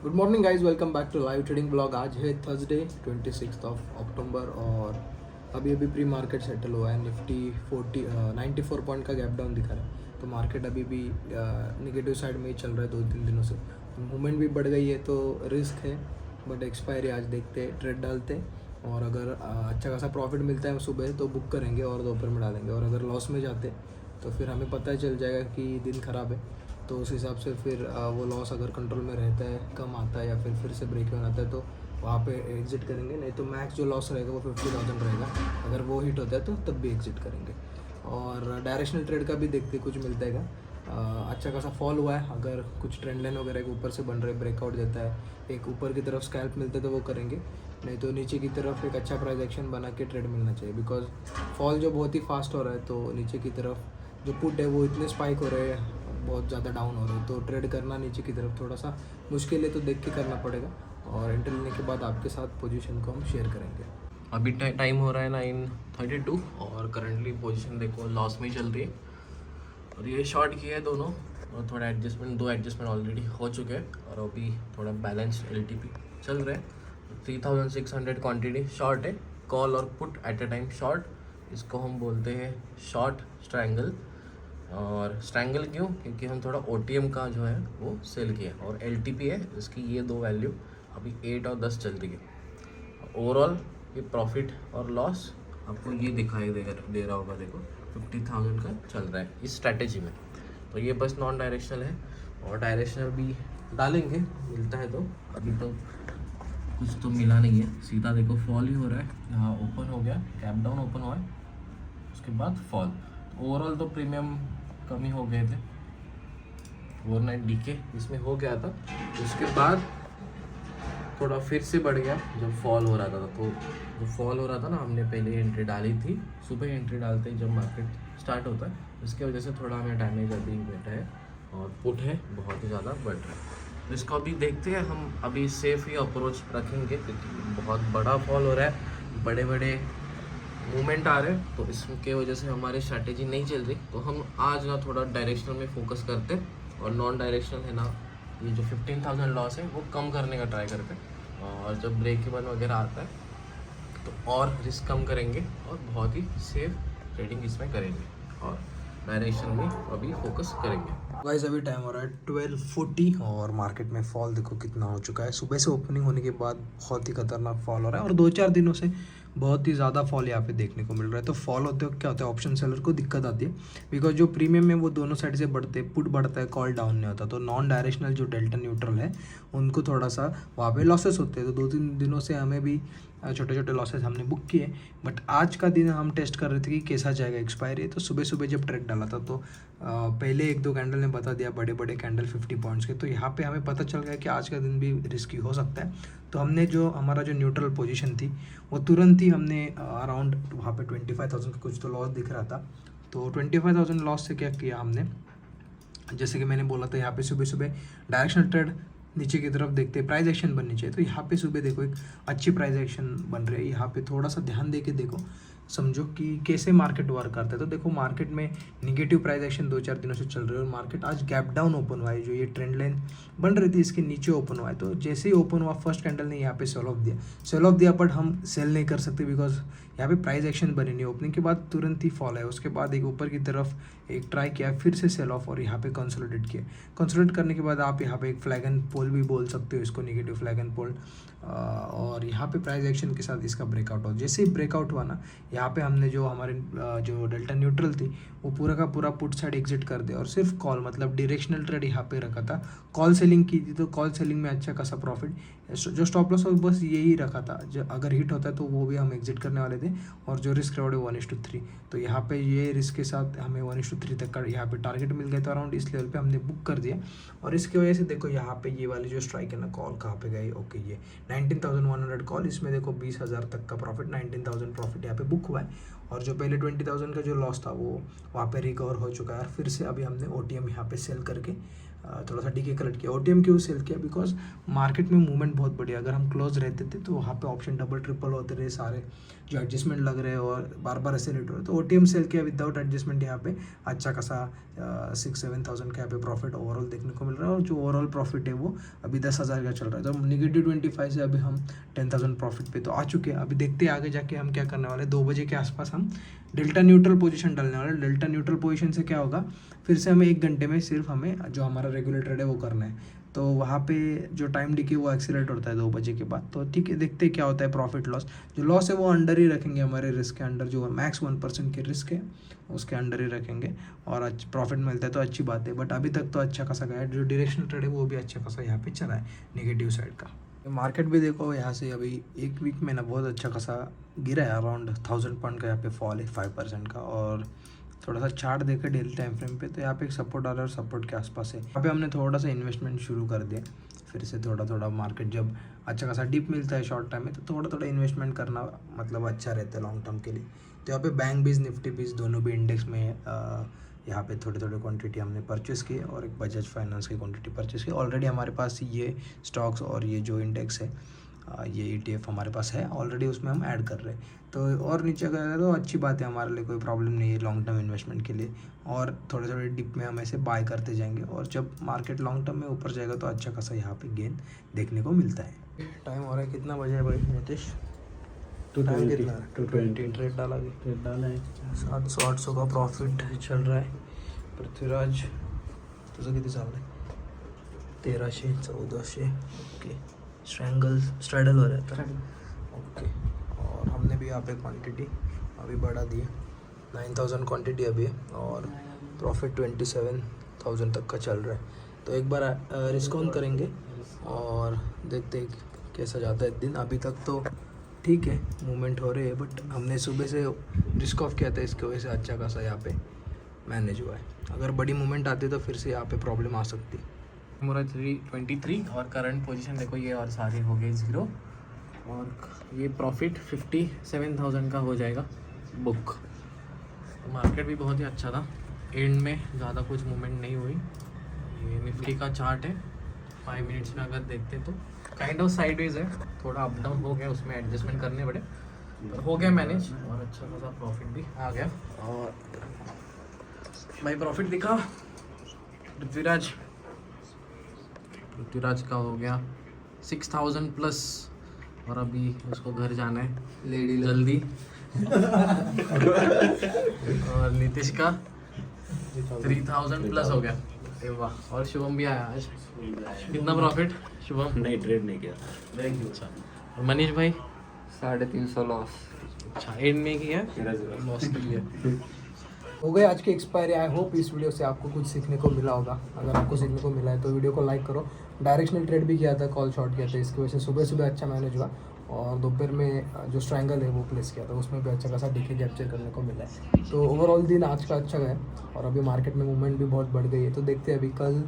Good morning guys, welcome back to live trading blog. आज है Thursday 26 अक्टूबर और अभी अभी प्री मार्केट सेटल हुआ है। निफ्टी 94 पॉइंट का गैप डाउन दिखा रहा है, तो मार्केट अभी भी निगेटिव साइड में ही चल रहा है 2-3 दिनों से। मूवमेंट भी बढ़ गई है तो रिस्क है, बट एक्सपायरी आज देखते ट्रेड डालते और अगर अच्छा खासा प्रॉफिट मिलता है सुबह तो बुक करेंगे और दोपहर में डालेंगे, और अगर लॉस में जाते तो फिर हमें पता चल जाएगा कि दिन ख़राब है। तो उस हिसाब से फिर वो लॉस अगर कंट्रोल में रहता है, कम आता है या फिर से ब्रेक इवन आता है तो वहाँ पे एग्जिट करेंगे। नहीं तो मैक्स जो लॉस रहेगा वो 50,000 रहेगा, अगर वो हिट होता है तो तब भी एग्जिट करेंगे। और डायरेक्शनल ट्रेड का भी देखते कुछ मिलता है। अच्छा खासा फॉल हुआ है, अगर कुछ ट्रेंड लाइन वगैरह के ऊपर से बन रहे ब्रेकआउट देता है, एक ऊपर की तरफ स्कैल्प मिलता है तो वो करेंगे। नहीं तो नीचे की तरफ एक अच्छा प्राइस एक्शन बना के ट्रेड मिलना चाहिए, बिकॉज फॉल जो बहुत ही फास्ट हो रहा है तो नीचे की तरफ जो पुट है वो इतने स्पाइक हो रहे हैं, बहुत ज़्यादा डाउन हो रहे हैं, तो ट्रेड करना नीचे की तरफ थोड़ा सा मुश्किल है, तो देख के करना पड़ेगा। और एंट्री लेने के बाद आपके साथ पोजीशन को हम शेयर करेंगे। अभी टाइम हो रहा है 9:32 और करंटली पोजीशन देखो लॉस में ही चल रही है। और ये शॉर्ट किया है दोनों, और थोड़ा दो एडजस्टमेंट ऑलरेडी हो चुके हैं और अभी थोड़ा बैलेंस LTP चल रहा है। 3600 क्वांटिटी शॉर्ट है, कॉल और put at a time short. इसको हम बोलते हैं शॉर्ट स्ट्रैंगल। और स्ट्रैंगल क्यों? क्योंकि हम थोड़ा OTM का जो है वो सेल किया, और LTP है इसकी ये दो वैल्यू अभी 8 और 10 चल रही है। ओवरऑल ये प्रॉफिट और लॉस आपको ये दिखाई दे रहा होगा, देखो 50,000 का चल रहा है इस स्ट्रैटेजी में। तो ये बस नॉन डायरेक्शनल है, और डायरेक्शनल भी डालेंगे मिलता है तो। अभी तो कुछ तो मिला नहीं है, सीधा देखो फॉल ही हो रहा है। यहाँ ओपन हो गया, गैप डाउन ओपन हुआ है, उसके बाद फॉल। ओवरऑल तो प्रीमियम कम ही हो गए थे, ओवरनाइट डीके इसमें हो गया था। उसके बाद थोड़ा फिर से बढ़ गया जब फॉल हो रहा था। तो जो फॉल हो रहा था ना, हमने पहले एंट्री डाली थी, सुबह एंट्री डालते ही जब मार्केट स्टार्ट होता है, इसके वजह से थोड़ा हमें डैमेज अभी बैठा है, और पुट है बहुत ही ज़्यादा बढ़ रहा है। तो इसको अभी देखते हैं, हम अभी सेफ ही अप्रोच रखेंगे क्योंकि बहुत बड़ा फॉल हो रहा है, बड़े बड़े मूवमेंट आ रहे हैं, तो इसके वजह से हमारी स्ट्रैटेजी नहीं चल रही। तो हम आज ना थोड़ा डायरेक्शनल में फोकस करते, और नॉन डायरेक्शनल है ना, ये जो 15,000 लॉस है वो कम करने का ट्राई करते। और जब ब्रेक इवन वगैरह आता है तो और रिस्क कम करेंगे और बहुत ही सेफ ट्रेडिंग इसमें करेंगे, और डायरेक्शन में अभी फोकस करेंगे। गाइस अभी टाइम हो रहा है 12:40 और मार्केट में फॉल देखो कितना हो चुका है। सुबह से ओपनिंग होने के बाद बहुत ही खतरनाक फॉल हो रहा है, और 2-4 दिनों से बहुत ही ज़्यादा फॉल यहाँ पे देखने को मिल रहा है। तो फॉल होते हो क्या होता है, ऑप्शन सेलर को दिक्कत आती है, बिकॉज जो प्रीमियम है वो दोनों साइड से बढ़ते हैं, पुट बढ़ता है, कॉल डाउन नहीं होता। तो नॉन डायरेक्शनल जो डेल्टा न्यूट्रल है उनको थोड़ा सा वहाँ पे लॉसेस होते हैं। तो 2-3 दिनों से हमें भी छोटे छोटे लॉसेस हमने बुक किए, बट आज का दिन हम टेस्ट कर रहे थे कि कैसा जाएगा एक्सपायरी। तो सुबह सुबह जब ट्रेड डाला था तो पहले 1-2 कैंडल ने बता दिया, बड़े बड़े कैंडल 50 पॉइंट्स के, तो यहाँ पे हमें पता चल गया कि आज का दिन भी रिस्की हो सकता है। तो हमने जो हमारा जो न्यूट्रल पोजीशन थी वो तुरंत ही हमने अराउंड वहाँ पे 25,000 का कुछ तो लॉस दिख रहा था। तो 25,000 लॉस से क्या किया हमने, जैसे कि मैंने बोला था, यहाँ पे सुबह सुबह डायरेक्शनल ट्रेड नीचे की तरफ देखते हैं, प्राइस एक्शन बननी चाहिए। तो यहाँ पे सुबह देखो एक अच्छी प्राइस एक्शन बन रही है। यहाँ पे थोड़ा सा ध्यान दे के देखो, समझो कि कैसे मार्केट वर्क करता है। तो देखो मार्केट में निगेटिव प्राइस एक्शन 2-4 दिनों से चल रही है, और मार्केट आज गैप डाउन ओपन हुआ है। जो ये ट्रेंड लाइन बन रही थी इसके नीचे ओपन हुआ है। तो जैसे ही ओपन हुआ, फर्स्ट कैंडल ने यहाँ पे सेल ऑफ दिया, बट हम सेल नहीं कर सकते बिकॉज यहाँ पे प्राइस एक्शन बनी नहीं। ओपनिंग के बाद तुरंत ही फॉल है, उसके बाद एक ऊपर की तरफ एक ट्राई किया, फिर से सेल ऑफ, और यहाँ पे कंसोलिडेट किया। कंसोलिडेट करने के बाद आप यहाँ पे एक फ्लैग एंड पोल भी बोल सकते हो इसको, नेगेटिव फ्लैग एंड पोल। और यहाँ पे प्राइस एक्शन के साथ इसका ब्रेकआउट हो, जैसे ही ब्रेकआउट हुआ ना, यहाँ पे हमने जो हमारे जो डेल्टा न्यूट्रल थी वो पूरा का पूरा पुट साइड एग्जिट कर दिया, और सिर्फ कॉल मतलब डायरेक्शनल ट्रेड यहाँ पे रखा था। कॉल सेलिंग की थी, तो कॉल सेलिंग में अच्छा खासा प्रॉफिट, जो स्टॉप लॉस बस यही रखा था, जो अगर हिट होता है तो वो भी हम एग्जिट करने वाले थे। और जो रिस्क रिवॉर्ड है 1:3, तो यहाँ पे ये रिस्क के साथ हमें 1:3 तक का यहाँ पे टारगेट मिल गया था। अराउंड इस लेवल पे हमने बुक कर दिया, और इसकी वजह से देखो यहाँ पे ये वाली जो स्ट्राइक है ना, कॉल कहाँ पे गई, ओके ये 19,100 कॉल, इसमें देखो 20,000 तक का प्रॉफिट, 19,000 प्रॉफिट यहाँ पे बुक हुआ है। और जो पहले 20,000 का जो लॉस था वो वहाँ पे रिकवर हो चुका है, और फिर से अभी हमने OTM यहाँ पे सेल करके थोड़ा सा डीके कलेक्ट किया। OTM क्यों सेल किया? बिकॉज मार्केट में मूवमेंट बहुत बढ़िया, अगर हम क्लोज रहते थे तो वहाँ पे ऑप्शन डबल ट्रिपल होते रहे सारे, जो एडजस्टमेंट लग रहे और बार बार ऐसे रेट हो रहे, तो OTM सेल किया विदाउट एडजस्टमेंट। यहाँ पे अच्छा खासा 6-7 थाउजेंड का यहाँ पे प्रॉफिट ओवरऑल देखने को मिल रहा है, और जो ओवरऑल प्रॉफिट है वो अभी 10,000 का चल रहा है। तो -25 से अभी हम 10,000 प्रॉफिट पे तो आ चुके हैं। अभी देखते हैं आगे जाके हम क्या करने वाले। 2 बजे के आसपास हम डेल्टा न्यूट्रल पोजीशन डालने वाले। डेल्टा न्यूट्रल पोजीशन से क्या होगा, फिर से हमें 1 घंटे में सिर्फ हमें जो हमारा रेगुलर ट्रेड है वो करना है। तो वहाँ पे जो टाइम डिके वो एक्सीलरेट होता है 2 बजे के बाद। तो ठीक है, देखते हैं क्या होता है प्रॉफिट लॉस। जो लॉस है वो अंडर ही रखेंगे, हमारे रिस्क के अंडर, जो मैक्स 1% के रिस्क है उसके अंडर ही रखेंगे, और प्रॉफिट मिलता है तो अच्छी बात है। बट अभी तक तो अच्छा खासा गया है। जो डायरेक्शनल ट्रेड है वो भी अच्छा खासा यहाँ पे चला है नेगेटिव साइड का। मार्केट भी देखो यहाँ से अभी 1 वीक में ना बहुत अच्छा खासा गिरा है, अराउंड 1000 पॉइंट का यहाँ पे फॉल है 5% का। और थोड़ा सा चार्ट देकर डेली टाइम फ्रेम पे, तो यहाँ पे एक सपोर्ट आ रहा है और सपोर्ट के आसपास है। यहाँ पे हमने थोड़ा सा इन्वेस्टमेंट शुरू कर दिया, फिर से थोड़ा थोड़ा मार्केट जब अच्छा खासा डिप मिलता है शॉर्ट टाइम में, तो थोड़ा थोड़ा इन्वेस्टमेंट करना मतलब अच्छा रहता है लॉन्ग टर्म के लिए। तो यहाँ पे बैंक बीज निफ्टी बीज दोनों भी इंडेक्स में यहाँ पे थोड़े थोड़े क्वांटिटी हमने परचेस किए, और एक बजाज फाइनेंस की क्वांटिटी परचेस की। ऑलरेडी हमारे पास ये स्टॉक्स और ये जो इंडेक्स है, ये ETF हमारे पास है ऑलरेडी, उसमें हम ऐड कर रहे हैं। तो और नीचे अगर तो अच्छी बात है, हमारे लिए कोई प्रॉब्लम नहीं है लॉन्ग टर्म इन्वेस्टमेंट के लिए। और थोड़े थोड़े डिप में हम ऐसे बाय करते जाएंगे, और जब मार्केट लॉन्ग टर्म में ऊपर जाएगा तो अच्छा खासा यहाँ पे गेन देखने को मिलता है। टाइम हो रहा है, कितना बजे है भाई नीतीश? 220 ट्रेड डाला गया, ट्रेड डाला है 700-800 का प्रॉफिट चल रहा है। पृथ्वीराज तुझं किती चाललं आहे? 1300-1400 ओके। स्ट्रैडल हो रहा है ओके। और हमने भी यहाँ पे क्वांटिटी अभी बढ़ा दी है, 9000 क्वांटिटी अभी है, और प्रॉफिट 27,000 तक का चल रहा है। तो एक बार रिस्क ऑन करेंगे और देखते हैं कैसा जाता है दिन। अभी तक तो ठीक है, मूवमेंट हो रही है, बट हमने सुबह से रिस्क ऑफ किया था, इसकी वजह से अच्छा खासा यहाँ पे मैनेज हुआ है। अगर बड़ी मूवमेंट आती तो फिर से यहाँ पे प्रॉब्लम आ सकती। मेरा 323 और करंट पोजीशन देखो ये, और सारे हो गए 0, और ये प्रॉफिट 57,000 का हो जाएगा बुक। मार्केट भी बहुत ही अच्छा था, एंड में ज़्यादा कुछ मूवमेंट नहीं हुई। ये निफ्टी का चार्ट है, 5 मिनट्स में अगर देखते तो काइंड ऑफ साइडवेज है, थोड़ा अप डाउन हो गया, उसमें एडजस्टमेंट करने पड़े, पर हो गया मैनेज, और अच्छा खासा प्रॉफिट भी आ गया। और भाई प्रॉफिट दिखा पृथ्वीराज का हो गया 6000 प्लस, और अभी उसको घर जाना है लेडी जल्दी। और नीतीश का 3000 प्लस हो गया, अरे वाह। और शुभम भी आया आज, कितना प्रॉफिट शुभम? नहीं, ट्रेड नहीं किया। अच्छा, और मनीष भाई 350 लॉस। अच्छा, एंड में किया लॉस किया। हो गए आज की एक्सपायरी। आई होप इस वीडियो से आपको कुछ सीखने को मिला होगा। अगर आपको सीखने को मिला है तो वीडियो को लाइक करो। डायरेक्शनल ट्रेड भी किया था, कॉल शॉर्ट किया था, इसकी वजह से सुबह सुबह अच्छा मैनेज हुआ, और दोपहर में जो स्ट्रैंगल है वो प्लेस किया था, उसमें भी अच्छा खासा डीके कैप्चर करने को मिला है। तो ओवरऑल दिन आज का अच्छा गया, और अभी मार्केट में मूवमेंट भी बहुत बढ़ गई है। तो देखते हैं अभी कल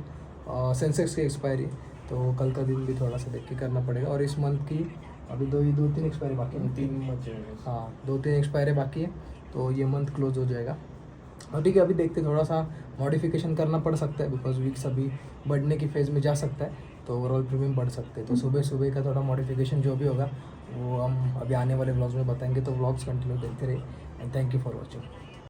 सेंसेक्स की एक्सपायरी, तो कल का दिन भी थोड़ा सा देख के करना पड़ेगा। और इस मंथ की अभी 2-3 एक्सपायरी बाकी है, 3 बचे हैं। हाँ 2-3 एक्सपायरी बाकी है, तो ये मंथ क्लोज हो जाएगा। और ठीक है, अभी देखते थोड़ा सा मॉडिफिकेशन करना पड़ सकता है, बिकॉज वीक्स अभी बढ़ने की फेज़ में जा सकता है, तो ओवरऑल प्रीमियम बढ़ सकते हैं। तो सुबह सुबह का थोड़ा मॉडिफिकेशन जो भी होगा वो हम अभी आने वाले व्लॉग्स में बताएंगे। तो व्लॉग्स कंटिन्यू देखते रहिए, and thank you for watching.